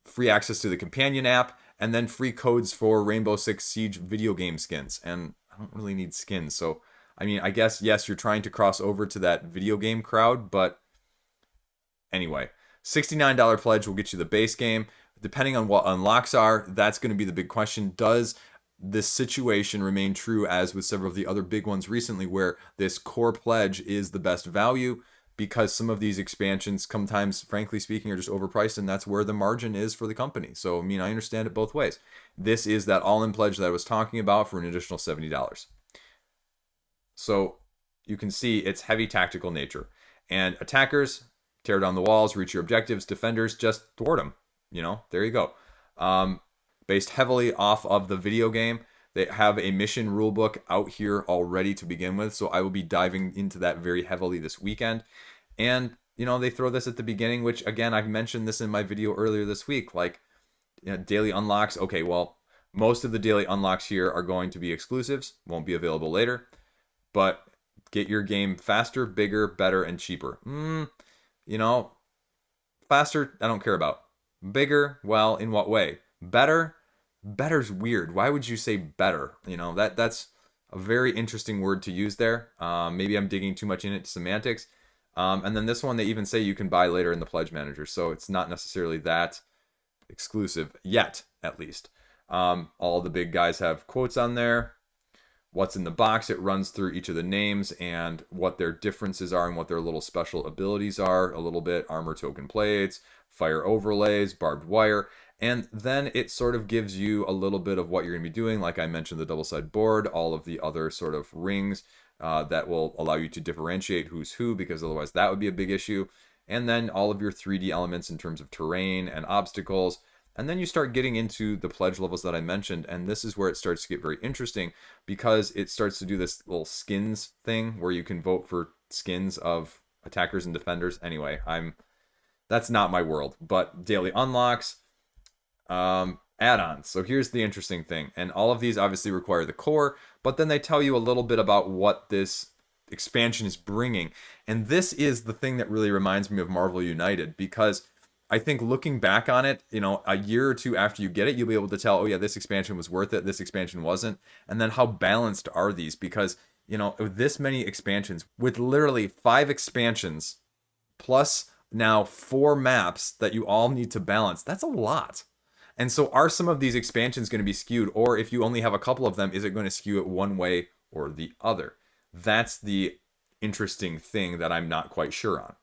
free access to the companion app, and then free codes for Rainbow Six Siege video game skins. And I don't really need skins. So, I mean, I guess, yes, you're trying to cross over to that video game crowd, but anyway, $69 pledge will get you the base game. Depending on what unlocks are, that's going to be the big question. Does this situation remain true as with several of the other big ones recently where this core pledge is the best value? Because some of these expansions sometimes, frankly speaking, are just overpriced, and that's where the margin is for the company. So, I mean, I understand it both ways. This is that all-in pledge that I was talking about for an additional $70. So, you can see its heavy tactical nature. And attackers, tear down the walls, reach your objectives. Defenders, just thwart them. You know, there you go. Based heavily off of the video game. They have a mission rulebook out here already to begin with, so I will be diving into that very heavily this weekend. And, you know, they throw this at the beginning, which, again, I've mentioned this in my video earlier this week, like, you know, daily unlocks. Okay, well, most of the daily unlocks here are going to be exclusives, won't be available later, but get your game faster, bigger, better, and cheaper. You know, Faster, I don't care about. Bigger, well, in what way? Better? Better's weird. Why would you say better? You know, that's a very interesting word to use there. Maybe I'm digging too much into semantics. And then this one, they even say you can buy later in the Pledge Manager. So it's not necessarily that exclusive yet, at least. All the big guys have quotes on there. What's in the box, it runs through each of the names and what their differences are and what their little special abilities are a little bit. Armor token plates, fire overlays, barbed wire. And then it sort of gives you a little bit of what you're going to be doing. Like I mentioned, the double-sided board, all of the other sort of rings that will allow you to differentiate who's who, because otherwise that would be a big issue. And then all of your 3D elements in terms of terrain and obstacles. And then you start getting into the pledge levels that I mentioned, and this is where it starts to get very interesting because it starts to do this little skins thing where you can vote for skins of attackers and defenders. Anyway, that's not my world, but daily unlocks, add-ons. So here's the interesting thing, and all of these obviously require the core, but then they tell you a little bit about what this expansion is bringing, and this is the thing that really reminds me of Marvel United, because I think looking back on it, you know, a year or two after you get it, you'll be able to tell, oh yeah, this expansion was worth it, this expansion wasn't. And then how balanced are these? Because, you know, with this many expansions, with literally 5 expansions, plus now 4 maps that you all need to balance, that's a lot. And so are some of these expansions going to be skewed? Or if you only have a couple of them, is it going to skew it one way or the other? That's the interesting thing that I'm not quite sure on.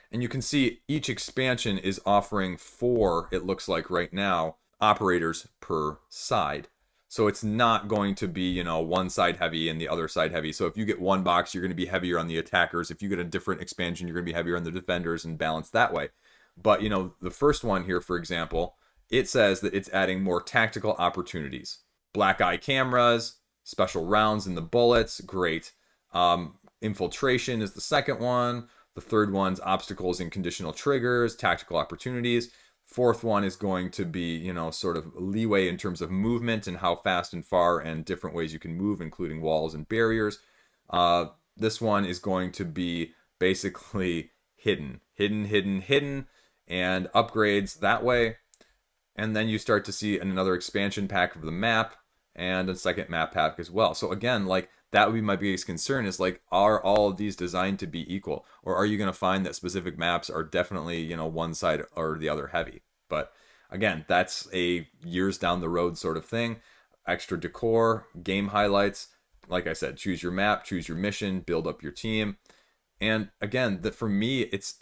And you can see each expansion is offering 4, it looks like right now, operators per side. So it's not going to be, you know, one side heavy and the other side heavy. So if you get one box, you're going to be heavier on the attackers. If you get a different expansion, you're going to be heavier on the defenders and balanced that way. But, you know, the first one here, for example, it says that it's adding more tactical opportunities. Black eye cameras, special rounds in the bullets, great. Infiltration is the second one. The third one's obstacles and conditional triggers, tactical opportunities. Fourth one is going to be, you know, sort of leeway in terms of movement and how fast and far and different ways you can move, including walls and barriers. This one is going to be basically hidden, and upgrades that way. And then you start to see another expansion pack of the map and a second map pack as well. So again, like, that would be my biggest concern is, like, are all of these designed to be equal? Or are you going to find that specific maps are definitely, you know, one side or the other heavy? But again, that's a years down the road sort of thing. Extra decor, game highlights. Like I said, choose your map, choose your mission, build up your team. And again, that for me, it's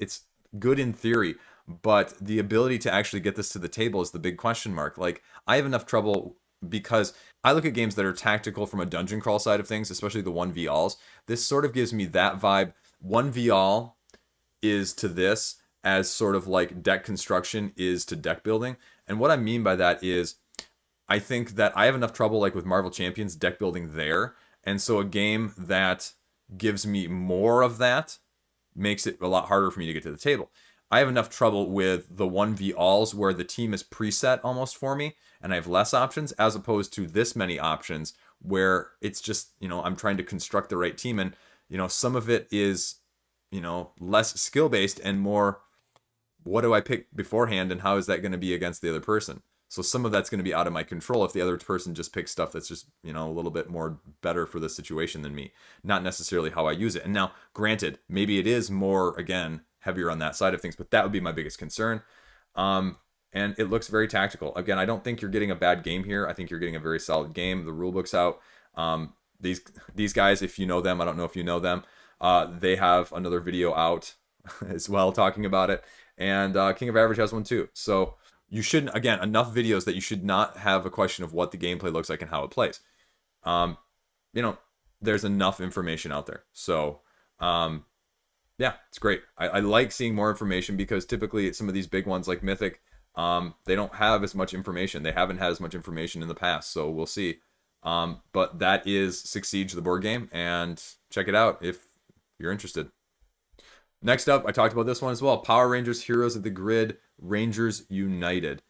good in theory, but the ability to actually get this to the table is the big question mark. Like, I have enough trouble because I look at games that are tactical from a dungeon crawl side of things, especially the 1v-alls. This sort of gives me that vibe. 1v-all is to this as sort of like deck construction is to deck building. And what I mean by that is I think that I have enough trouble, like with Marvel Champions, deck building there. And so a game that gives me more of that makes it a lot harder for me to get to the table. I have enough trouble with the 1v-alls where the team is preset almost for me and I have less options, as opposed to this many options where it's just, you know, I'm trying to construct the right team, and, you know, some of it is, you know, less skill based and more what do I pick beforehand and how is that going to be against the other person. So some of that's going to be out of my control if the other person just picks stuff that's just, you know, a little bit more better for the situation than me, not necessarily how I use it. And now, granted, maybe it is more, again, heavier on that side of things, but that would be my biggest concern. And it looks very tactical. Again, I don't think you're getting a bad game here. I think you're getting a very solid game. The rulebook's out. These guys, if you know them, I don't know if you know them, they have another video out as well talking about it. And King of Average has one too. So you shouldn't, again, enough videos that you should not have a question of what the gameplay looks like and how it plays. You know, there's enough information out there. So, yeah, it's great. I like seeing more information because typically some of these big ones like Mythic, they don't have as much information. They haven't had as much information in the past, so we'll see. But that is Six Siege, the board game, and check it out if you're interested. Next up, I talked about this one as well. Power Rangers Heroes of the Grid, Rangers United.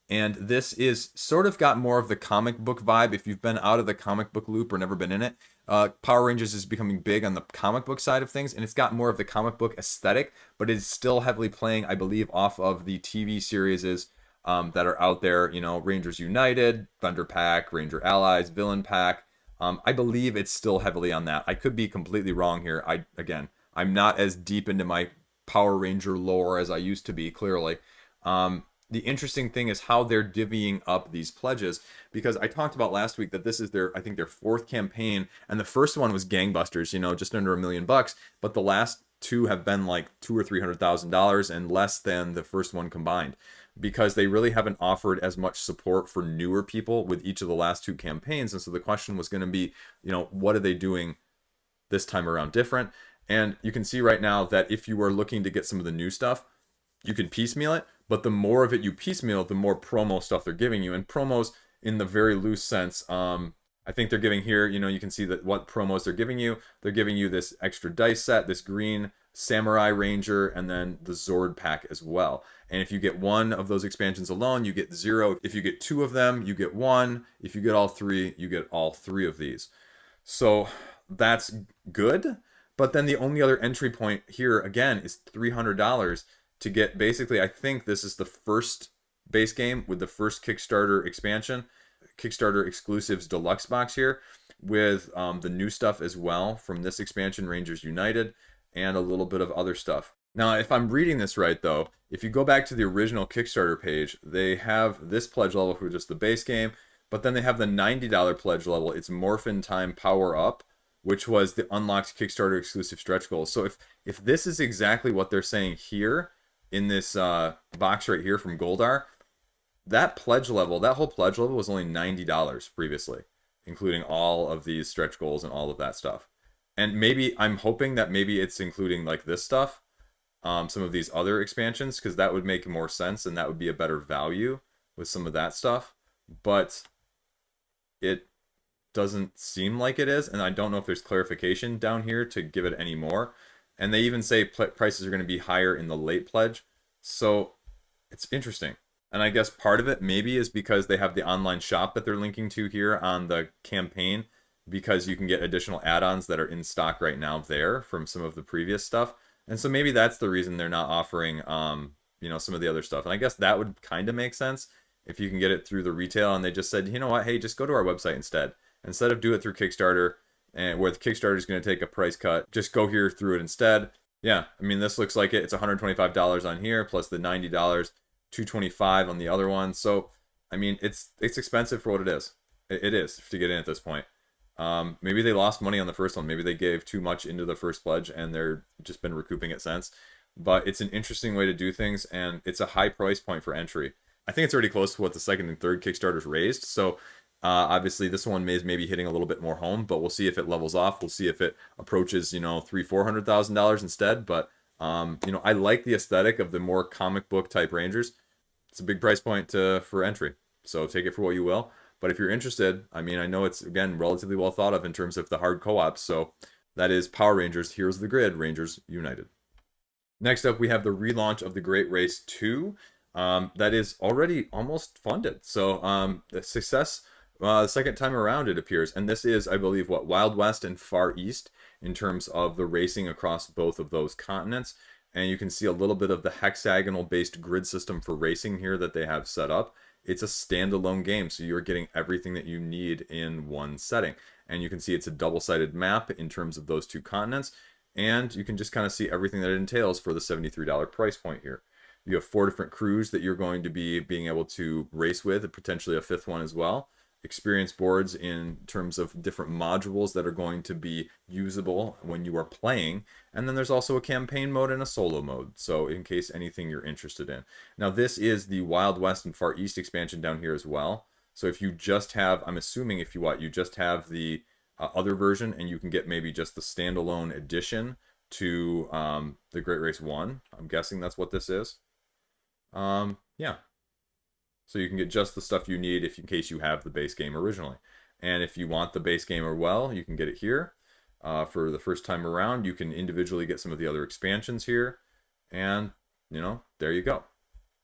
And this is sort of got more of the comic book vibe. If you've been out of the comic book loop or never been in it, Power Rangers is becoming big on the comic book side of things, and it's got more of the comic book aesthetic, but it's still heavily playing, I believe, off of the TV series that are out there. You know, Rangers United, Thunder Pack, Ranger Allies, Villain Pack. I believe it's still heavily on that. I could be completely wrong here. I'm not as deep into my Power Ranger lore as I used to be, clearly. The interesting thing is how they're divvying up these pledges, because I talked about last week that this is I think their fourth campaign, and the first one was gangbusters, you know, just under $1 million, but the last two have been like $200,000 or $300,000 and less than the first one combined, because they really haven't offered as much support for newer people with each of the last two campaigns. And so the question was going to be, you know, what are they doing this time around different? And you can see right now that if you are looking to get some of the new stuff, you can piecemeal it, but the more of it you piecemeal, the more promo stuff they're giving you. And promos, in the very loose sense, I think they're giving here, you know, you can see that what promos they're giving you. They're giving you this extra dice set, this green Samurai Ranger, and then the Zord pack as well. And if you get one of those expansions alone, you get 0. If you get 2 of them, you get 1. If you get all 3, you get all 3 of these. So that's good. But then the only other entry point here, again, is $300 to get, basically, I think this is the first base game with the first Kickstarter expansion, Kickstarter exclusives deluxe box here, with the new stuff as well from this expansion, Rangers United, and a little bit of other stuff. Now, if I'm reading this right, though, if you go back to the original Kickstarter page, they have this pledge level for just the base game, but then they have the $90 pledge level. It's Morphin Time Power Up, which was the unlocked Kickstarter exclusive stretch goals. So if this is exactly what they're saying here in this box right here from Goldar, that pledge level, that whole pledge level was only $90 previously, including all of these stretch goals and all of that stuff. And maybe, I'm hoping that maybe it's including like this stuff, some of these other expansions, because that would make more sense and that would be a better value with some of that stuff. But it doesn't seem like it is, and I don't know if there's clarification down here to give it any more. And they even say prices are going to be higher in the late pledge. So it's interesting. And I guess part of it maybe is because they have the online shop that they're linking to here on the campaign, because you can get additional add-ons that are in stock right now there from some of the previous stuff. And so maybe that's the reason they're not offering, you know, some of the other stuff. And I guess that would kind of make sense if you can get it through the retail. And they just said, you know what, hey, just go to our website instead. Instead of do it through Kickstarter, and where the Kickstarter is going to take a price cut, just go here through it instead. Yeah, I mean, this looks like it. It's $125 on here, plus the $90, $225 on the other one. So, I mean, it's expensive for what it is. It is to get in at this point. Maybe they lost money on the first one. Maybe they gave too much into the first pledge, and they're just been recouping it since. But it's an interesting way to do things, and it's a high price point for entry. I think it's already close to what the second and third Kickstarters raised. So, obviously, this one is maybe hitting a little bit more home, but we'll see if it levels off. We'll see if it approaches, you know, $300,000-$400,000 instead. But you know, I like the aesthetic of the more comic book type Rangers. It's a big price point for entry, so take it for what you will. But if you're interested, I mean, I know it's, again, relatively well thought of in terms of the hard co-ops. So that is Power Rangers Heroes of the Grid, Rangers United. Next up, we have the relaunch of the Great Race 2. That is already almost funded. So the success, the second time around, it appears. And this is, I believe, what, Wild West and Far East in terms of the racing across both of those continents. And you can see a little bit of the hexagonal-based grid system for racing here that they have set up. It's a standalone game, so you're getting everything that you need in one setting. And you can see it's a double-sided map in terms of those two continents. And you can just kind of see everything that it entails for the $73 price point here. You have 4 different crews that you're going to be being able to race with, and potentially a 5th one as well. Experience boards in terms of different modules that are going to be usable when you are playing. And then there's also a campaign mode and a solo mode, so in case anything you're interested in. Now this is the Wild West and Far East expansion down here as well. So if you just have, I'm assuming if you just have the other version, and you can get maybe just the standalone edition to the Great Race 1. I'm guessing that's what this is. Yeah. So you can get just the stuff you need in case you have the base game originally. And if you want the base game you can get it here. For the first time around, you can individually get some of the other expansions here. And, you know, there you go.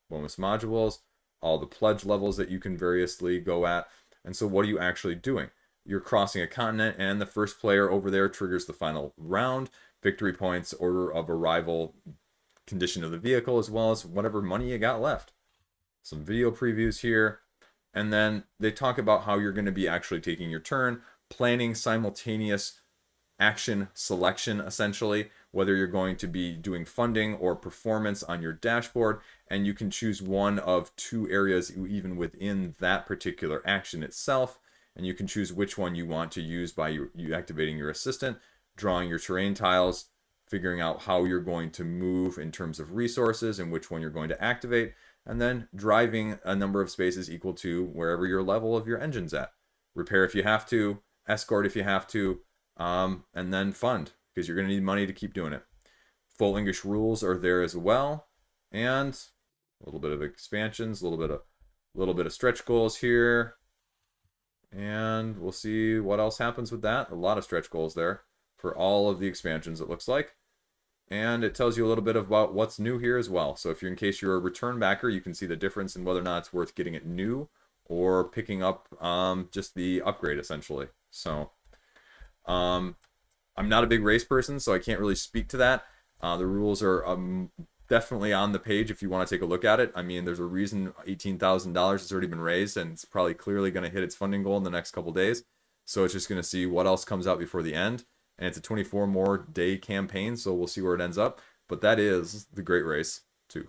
Bonus modules, all the pledge levels that you can variously go at. And so what are you actually doing? you're crossing a continent, and the first player over there triggers the final round, victory points, order of arrival, condition of the vehicle, as well as whatever money you got left. Some video previews here. And then they talk about how you're going to be actually taking your turn, planning simultaneous action selection, essentially, whether you're going to be doing funding or performance on your dashboard, and you can choose one of two areas even within that particular action itself, and you can choose which one you want to use by you activating your assistant, drawing your terrain tiles, figuring out how you're going to move in terms of resources and which one you're going to activate, and then driving a number of spaces equal to wherever your level of your engine's at. Repair if you have to, escort if you have to, and then fund, because you're going to need money to keep doing it. Full English rules are there as well, and a little bit of expansions, a little bit of stretch goals here, and we'll see what else happens with that. A lot of stretch goals there for all of the expansions, it looks like. And it tells you a little bit about what's new here as well. So if you're, in case you're a return backer, you can see the difference in whether or not it's worth getting it new or picking up just the upgrade, essentially. So I'm not a big race person, so I can't really speak to that. The rules are definitely on the page if you want to take a look at it. I mean, there's a reason $18,000 has already been raised, and it's probably clearly going to hit its funding goal in the next couple days. So it's just going to see what else comes out before the end. And it's a 24 more day campaign, so we'll see where it ends up. But that is the Great Race 2.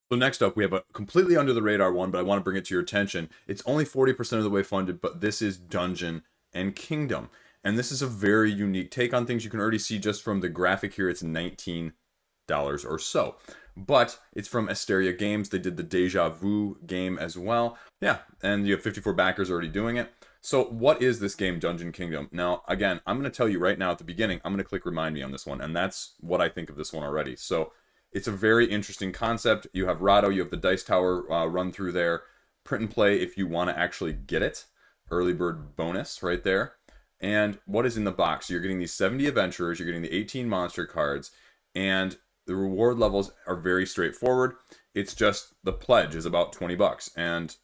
So next up, we have a completely under the radar one, but I want to bring it to your attention. It's only 40% of the way funded, but this is Dungeon and Kingdom. And this is a very unique take on things. You can already see just from the graphic here, it's $19 or so. But it's from Asteria Games. They did the Deja Vu game as well. Yeah, and you have 54 backers already doing it. So what is this game, Dungeon Kingdom? Now, again, I'm going to tell you right now at the beginning, I'm going to click Remind Me on this one, and that's what I think of this one already. So it's a very interesting concept. You have Rado, you have the Dice Tower run through there. Print and play if you want to actually get it. Early bird bonus right there. And what is in the box? You're getting these 70 adventurers, you're getting the 18 monster cards, and the reward levels are very straightforward. It's just the pledge is about $20, and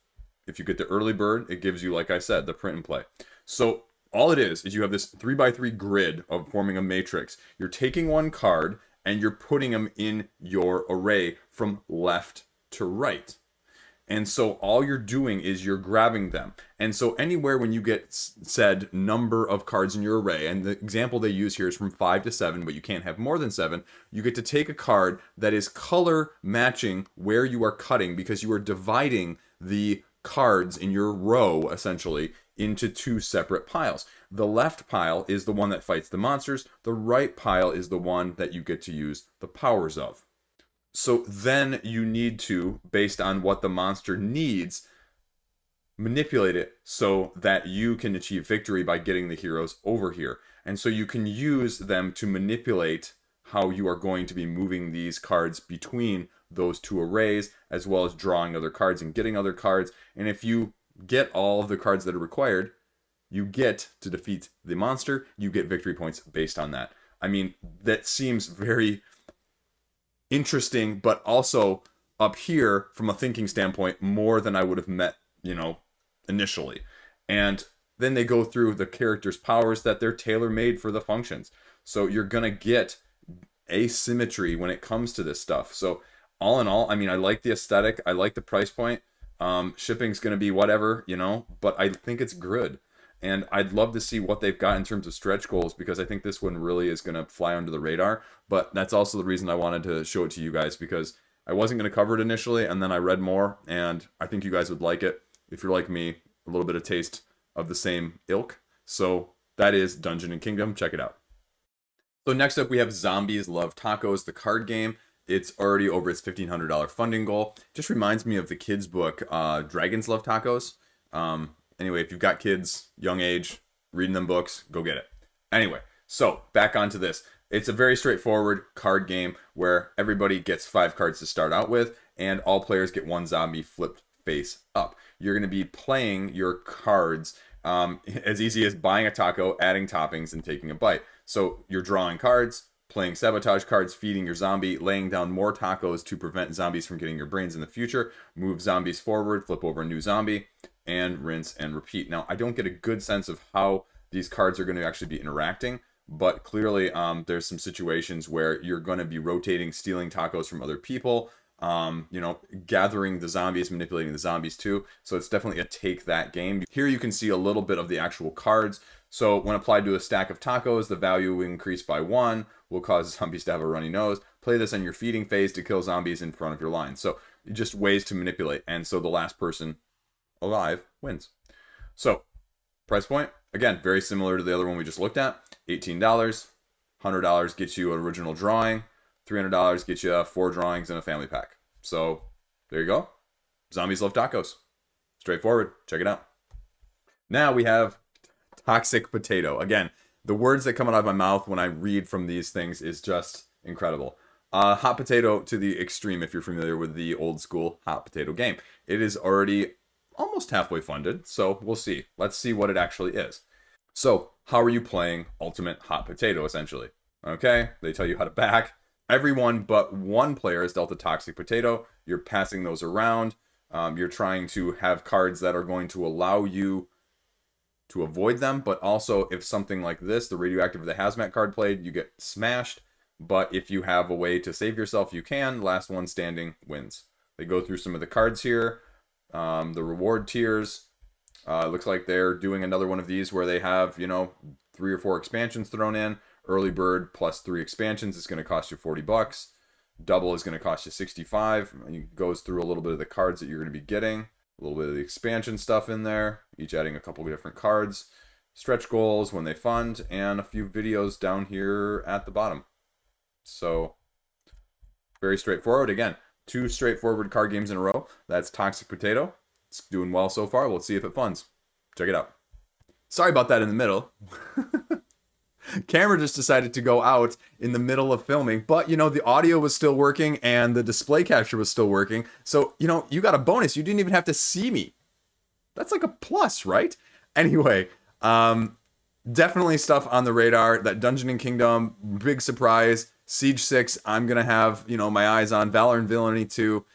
if you get the early bird, it gives you, like I said, the print and play. So all it is you have this 3x3 grid of forming a matrix. You're taking one card and you're putting them in your array from left to right. And so all you're doing is you're grabbing them. And so anywhere when you get said number of cards in your array, and the example they use here is from 5 to 7, but you can't have more than 7, you get to take a card that is color matching where you are cutting, because you are dividing the cards in your row essentially into two separate piles. The left pile is the one that fights the monsters. The right pile is the one that you get to use the powers of. So then you need to, based on what the monster needs, manipulate it so that you can achieve victory by getting the heroes over here. And so you can use them to manipulate how you are going to be moving these cards between those two arrays, as well as drawing other cards and getting other cards. And if you get all of the cards that are required, you get to defeat the monster. You get victory points based on that. I mean, that seems very interesting, but also up here from a thinking standpoint, more than I would have met, initially. And then they go through the characters' powers that they're tailor-made for the functions. So you're going to get asymmetry when it comes to this stuff. So all in all, I mean, I like the aesthetic. I like the price point. Shipping's going to be whatever, but I think it's good. And I'd love to see what they've got in terms of stretch goals, because I think this one really is going to fly under the radar. But that's also the reason I wanted to show it to you guys, because I wasn't going to cover it initially, and then I read more, and I think you guys would like it. If you're like me, a little bit of taste of the same ilk. So that is Dungeon and Kingdom. Check it out. So next up, we have Zombies Love Tacos, the card game. It's already over its $1,500 funding goal. Just reminds me of the kids' book, Dragons Love Tacos. Anyway, if you've got kids, young age, reading them books, go get it. Anyway, so back onto this. It's a very straightforward card game where everybody gets 5 cards to start out with, and all players get 1 zombie flipped face up. You're going to be playing your cards as easy as buying a taco, adding toppings, and taking a bite. So you're drawing cards, playing sabotage cards, feeding your zombie, laying down more tacos to prevent zombies from getting your brains in the future, move zombies forward, flip over a new zombie, and rinse and repeat. Now, I don't get a good sense of how these cards are going to actually be interacting, but clearly there's some situations where you're going to be rotating, stealing tacos from other people, you know, gathering the zombies, manipulating the zombies too. So it's definitely a take that game. Here you can see a little bit of the actual cards. So when applied to a stack of tacos, the value will increase by 1, will cause zombies to have a runny nose. Play this on your feeding phase to kill zombies in front of your line. So just ways to manipulate. And so the last person alive wins. So price point, again, very similar to the other one we just looked at. $18. $100 gets you an original drawing. $300 gets you 4 drawings and a family pack. So there you go. Zombies Love Tacos. Straightforward. Check it out. Now we have Toxic Potato. Again, the words that come out of my mouth when I read from these things is just incredible. Hot potato to the extreme if you're familiar with the old school hot potato game. It is already almost halfway funded, so we'll see. Let's see what it actually is. So, how are you playing Ultimate Hot Potato, essentially? Okay, they tell you how to back. Everyone but one player is dealt a Toxic Potato. You're passing those around. You're trying to have cards that are going to allow you to avoid them, but also if something like this, the radioactive or the hazmat card played, you get smashed. But if you have a way to save yourself, you can. Last one standing wins. They go through some of the cards here. The reward tiers. Looks like they're doing another one of these where they have, you know, 3 or 4 expansions thrown in. Early bird plus 3 expansions is going to cost you $40. Double is going to cost you $65. It goes through a little bit of the cards that you're going to be getting. A little bit of the expansion stuff in there. Each adding a couple of different cards. Stretch goals when they fund. And a few videos down here at the bottom. So, very straightforward. Again, 2 straightforward card games in a row. That's Toxic Potato. It's doing well so far. Let's see if it funds. Check it out. Sorry about that in the middle. Camera just decided to go out in the middle of filming, but you know, the audio was still working and the display capture was still working. So, you know, you got a bonus. You didn't even have to see me. That's like a plus, right? Anyway, definitely stuff on the radar. That Dungeon and Kingdom, big surprise. Siege 6, I'm going to have, you know, my eyes on. Valor and Villainy 2.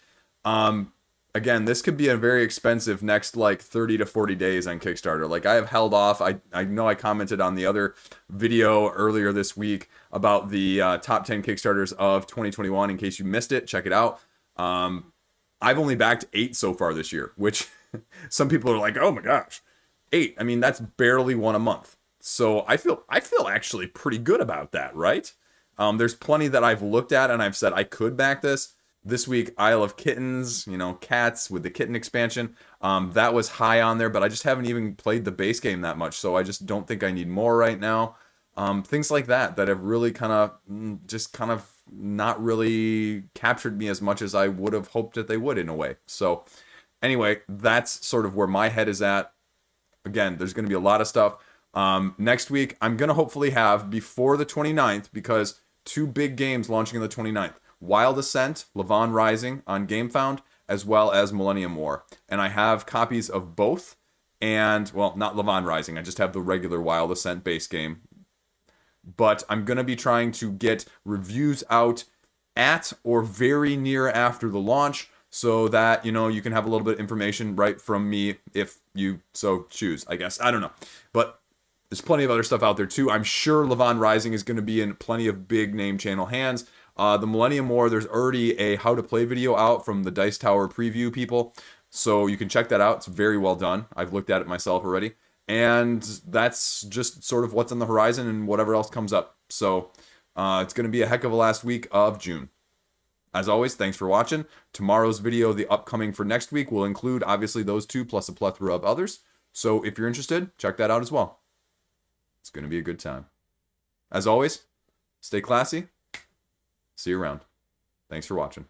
Again, this could be a very expensive next, like, 30 to 40 days on Kickstarter. Like, I have held off. I know I commented on the other video earlier this week about the top 10 Kickstarters of 2021. In case you missed it, check it out. I've only backed 8 so far this year, which some people are like, oh my gosh, 8. I mean, that's barely one a month. So I feel actually pretty good about that, right? There's plenty that I've looked at and I've said I could back this. This week, Isle of Kittens, you know, cats with the kitten expansion. That was high on there, but I just haven't even played the base game that much, so I just don't think I need more right now. Things like that have really kind of not really captured me as much as I would have hoped that they would in a way. So anyway, that's sort of where my head is at. Again, there's going to be a lot of stuff. Next week, I'm going to hopefully have, before the 29th, because 2 big games launching on the 29th. Wild Ascent, Levon Rising on GameFound, as well as Millennium War. And I have copies of both. And, well, not Levon Rising. I just have the regular Wild Ascent base game. But I'm going to be trying to get reviews out at or very near after the launch, so that, you know, you can have a little bit of information right from me if you so choose, I guess. I don't know. But there's plenty of other stuff out there, too. I'm sure Levon Rising is going to be in plenty of big name channel hands. The Millennium War, there's already a how to play video out from the Dice Tower preview people. So you can check that out. It's very well done. I've looked at it myself already. And that's just sort of what's on the horizon and whatever else comes up. So it's going to be a heck of a last week of June. As always, thanks for watching. Tomorrow's video, the upcoming for next week, will include obviously those 2 plus a plethora of others. So if you're interested, check that out as well. It's going to be a good time. As always, stay classy. See you around. Thanks for watching.